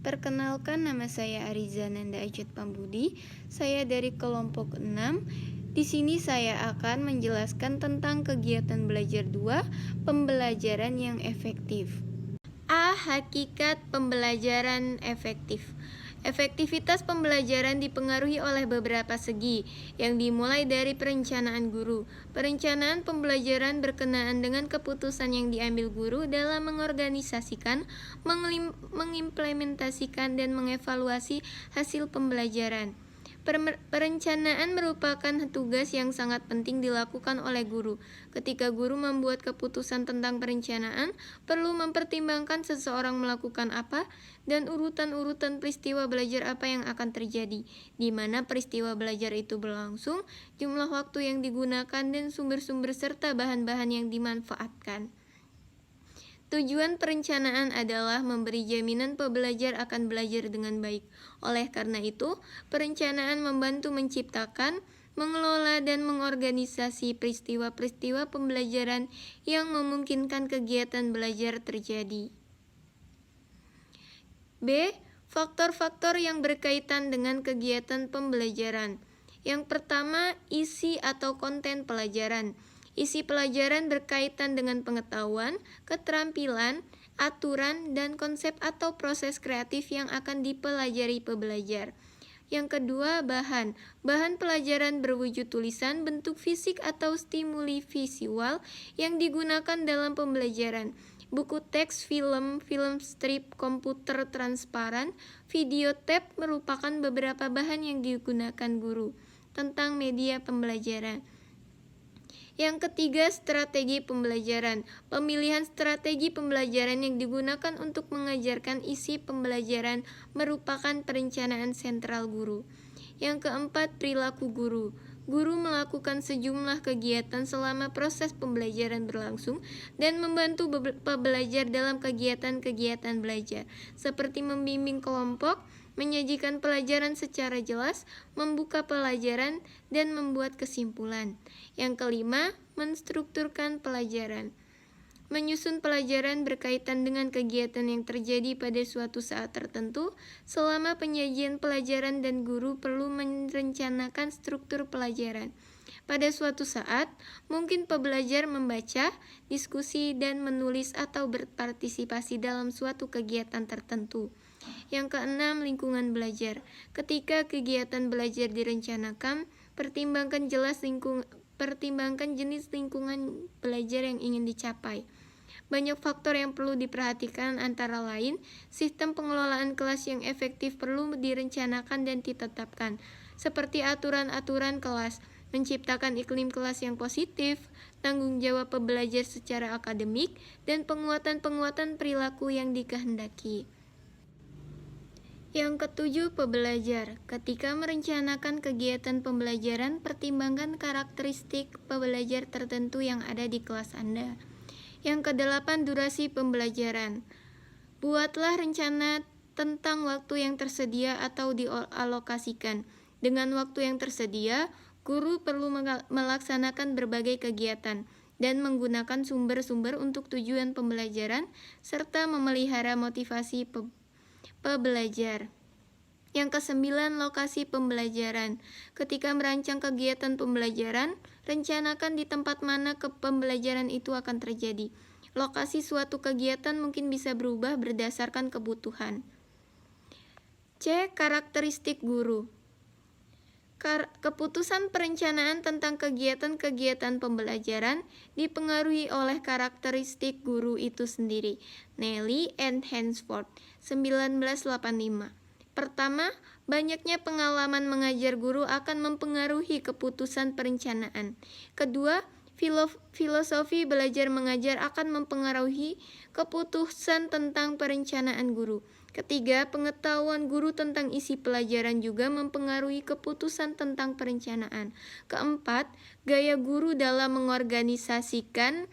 Perkenalkan, nama saya Ariza Nanda Ajat Pambudi. Saya dari kelompok 6. Di sini saya akan menjelaskan tentang kegiatan belajar 2, pembelajaran yang efektif. A. Hakikat pembelajaran efektif. Efektivitas pembelajaran dipengaruhi oleh beberapa segi, yang dimulai dari perencanaan guru. Perencanaan pembelajaran berkenaan dengan keputusan yang diambil guru dalam mengorganisasikan, mengimplementasikan, dan mengevaluasi hasil pembelajaran. Perencanaan merupakan tugas yang sangat penting dilakukan oleh guru. Ketika guru membuat keputusan tentang perencanaan, perlu mempertimbangkan seseorang melakukan apa dan urutan-urutan peristiwa belajar apa yang akan terjadi, di mana peristiwa belajar itu berlangsung, jumlah waktu yang digunakan, dan sumber-sumber serta bahan-bahan yang dimanfaatkan. Tujuan perencanaan adalah memberi jaminan pembelajar akan belajar dengan baik. Oleh karena itu, perencanaan membantu menciptakan, mengelola, dan mengorganisasi peristiwa-peristiwa pembelajaran yang memungkinkan kegiatan belajar terjadi. B. Faktor-faktor yang berkaitan dengan kegiatan pembelajaran. Yang pertama, isi atau konten pelajaran. Isi pelajaran berkaitan dengan pengetahuan, keterampilan, aturan, dan konsep atau proses kreatif yang akan dipelajari pembelajar. Yang kedua, bahan. Bahan pelajaran berwujud tulisan, bentuk fisik atau stimuli visual yang digunakan dalam pembelajaran. Buku teks, film strip, komputer transparan, video tape merupakan beberapa bahan yang digunakan guru tentang media pembelajaran. Yang ketiga, strategi pembelajaran. Pemilihan strategi pembelajaran yang digunakan untuk mengajarkan isi pembelajaran merupakan perencanaan sentral guru. Yang keempat, perilaku guru. Guru melakukan sejumlah kegiatan selama proses pembelajaran berlangsung dan membantu pembelajar dalam kegiatan-kegiatan belajar, seperti membimbing kelompok, menyajikan pelajaran secara jelas, membuka pelajaran, dan membuat kesimpulan. Yang kelima, menstrukturkan pelajaran. Menyusun pelajaran berkaitan dengan kegiatan yang terjadi pada suatu saat tertentu. Selama penyajian pelajaran dan guru perlu merencanakan struktur pelajaran. Pada suatu saat, mungkin pembelajar membaca, diskusi, dan menulis atau berpartisipasi dalam suatu kegiatan tertentu. Yang keenam, lingkungan belajar. Ketika kegiatan belajar direncanakan, pertimbangkan jenis lingkungan belajar yang ingin dicapai. Banyak faktor yang perlu diperhatikan, antara lain, sistem pengelolaan kelas yang efektif perlu direncanakan dan ditetapkan, seperti aturan-aturan kelas, menciptakan iklim kelas yang positif, tanggung jawab pembelajar secara akademik, dan penguatan-penguatan perilaku yang dikehendaki. Yang ketujuh, pembelajar. Ketika merencanakan kegiatan pembelajaran, pertimbangkan karakteristik pembelajar tertentu yang ada di kelas Anda. Yang kedelapan, durasi pembelajaran. Buatlah rencana tentang waktu yang tersedia atau dialokasikan. Dengan waktu yang tersedia, guru perlu melaksanakan berbagai kegiatan dan menggunakan sumber-sumber untuk tujuan pembelajaran, serta memelihara motivasi pembelajar. Yang kesembilan, lokasi pembelajaran. Ketika merancang kegiatan pembelajaran, rencanakan di tempat mana pembelajaran itu akan terjadi. Lokasi suatu kegiatan mungkin bisa berubah berdasarkan kebutuhan. C. Karakteristik guru. Keputusan perencanaan tentang kegiatan-kegiatan pembelajaran dipengaruhi oleh karakteristik guru itu sendiri. Nelly and Hansford, 1985. Pertama, banyaknya pengalaman mengajar guru akan mempengaruhi keputusan perencanaan. Kedua, filosofi belajar mengajar akan mempengaruhi keputusan tentang perencanaan guru. Ketiga, pengetahuan guru tentang isi pelajaran juga mempengaruhi keputusan tentang perencanaan. Keempat, gaya guru dalam mengorganisasikan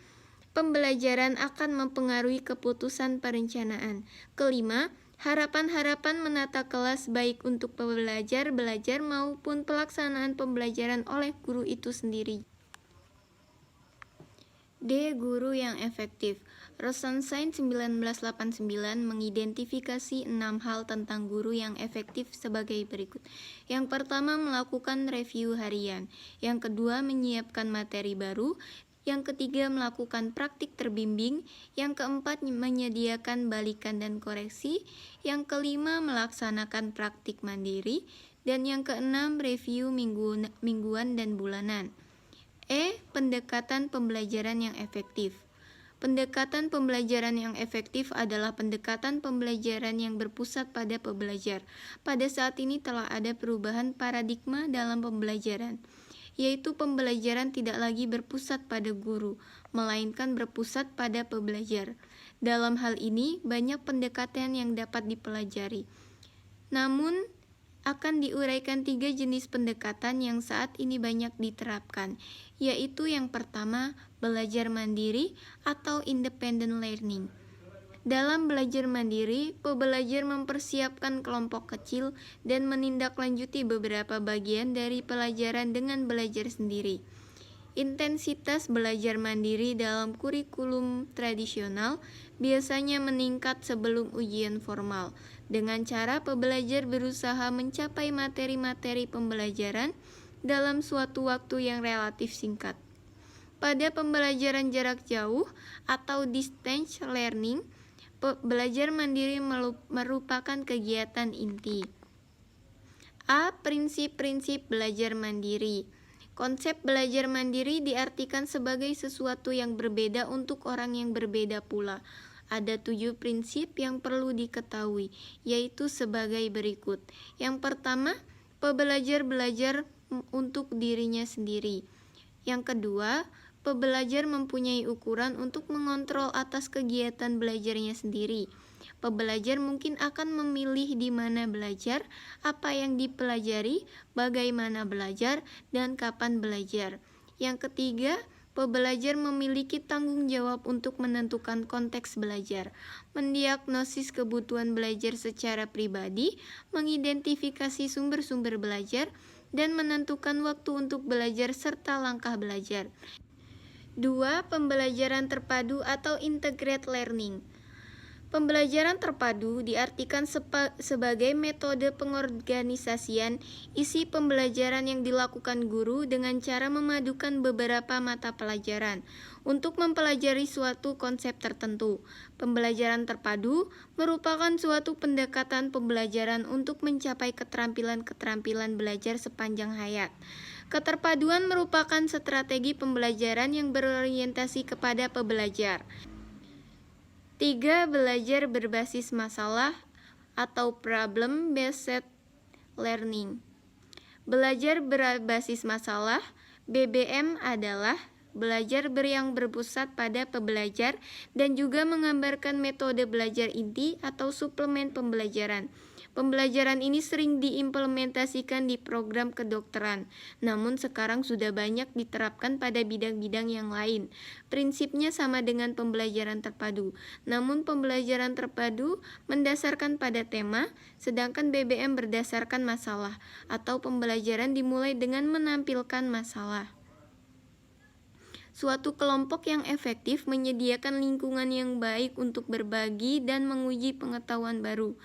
pembelajaran akan mempengaruhi keputusan perencanaan. Kelima, harapan-harapan menata kelas baik untuk belajar maupun pelaksanaan pembelajaran oleh guru itu sendiri. D. Guru yang efektif. Rosenstein 1989 mengidentifikasi 6 hal tentang guru yang efektif sebagai berikut. Yang pertama, melakukan review harian. Yang kedua, menyiapkan materi baru. Yang ketiga, melakukan praktik terbimbing. Yang keempat, menyediakan balikan dan koreksi. Yang kelima, melaksanakan praktik mandiri. Dan yang keenam, review mingguan dan bulanan. E. Pendekatan pembelajaran yang efektif. Pendekatan pembelajaran yang efektif adalah pendekatan pembelajaran yang berpusat pada pembelajar. Pada saat ini telah ada perubahan paradigma dalam pembelajaran, yaitu pembelajaran tidak lagi berpusat pada guru, melainkan berpusat pada pembelajar. Dalam hal ini, banyak pendekatan yang dapat dipelajari. Namun, akan diuraikan 3 jenis pendekatan yang saat ini banyak diterapkan, yaitu yang pertama, belajar mandiri atau independent learning. Dalam belajar mandiri, pembelajar mempersiapkan kelompok kecil dan menindaklanjuti beberapa bagian dari pelajaran dengan belajar sendiri. Intensitas belajar mandiri dalam kurikulum tradisional biasanya meningkat sebelum ujian formal, dengan cara pembelajar berusaha mencapai materi-materi pembelajaran dalam suatu waktu yang relatif singkat. Pada pembelajaran jarak jauh atau distance learning, belajar mandiri merupakan kegiatan inti. A. Prinsip-prinsip belajar mandiri. Konsep belajar mandiri diartikan sebagai sesuatu yang berbeda untuk orang yang berbeda pula. Ada 7 prinsip yang perlu diketahui, yaitu sebagai berikut. Yang pertama, pembelajar belajar untuk dirinya sendiri. Yang kedua, pembelajar mempunyai ukuran untuk mengontrol atas kegiatan belajarnya sendiri. Pembelajar mungkin akan memilih di mana belajar, apa yang dipelajari, bagaimana belajar, dan kapan belajar. Yang ketiga, pembelajar memiliki tanggung jawab untuk menentukan konteks belajar, mendiagnosis kebutuhan belajar secara pribadi, mengidentifikasi sumber-sumber belajar, dan menentukan waktu untuk belajar serta langkah belajar. 2. Pembelajaran terpadu atau integrated learning. Pembelajaran terpadu diartikan sebagai metode pengorganisasian isi pembelajaran yang dilakukan guru dengan cara memadukan beberapa mata pelajaran untuk mempelajari suatu konsep tertentu. Pembelajaran terpadu merupakan suatu pendekatan pembelajaran untuk mencapai keterampilan-keterampilan belajar sepanjang hayat. Keterpaduan merupakan strategi pembelajaran yang berorientasi kepada pembelajar. 3. Belajar berbasis masalah atau problem-based learning. Belajar berbasis masalah, BBM, adalah belajar yang berpusat pada pembelajar dan juga menggambarkan metode belajar inti atau suplemen pembelajaran. Pembelajaran ini sering diimplementasikan di program kedokteran, namun sekarang sudah banyak diterapkan pada bidang-bidang yang lain. Prinsipnya sama dengan pembelajaran terpadu, namun pembelajaran terpadu mendasarkan pada tema, sedangkan BBM berdasarkan masalah, atau pembelajaran dimulai dengan menampilkan masalah. Suatu kelompok yang efektif menyediakan lingkungan yang baik untuk berbagi dan menguji pengetahuan baru.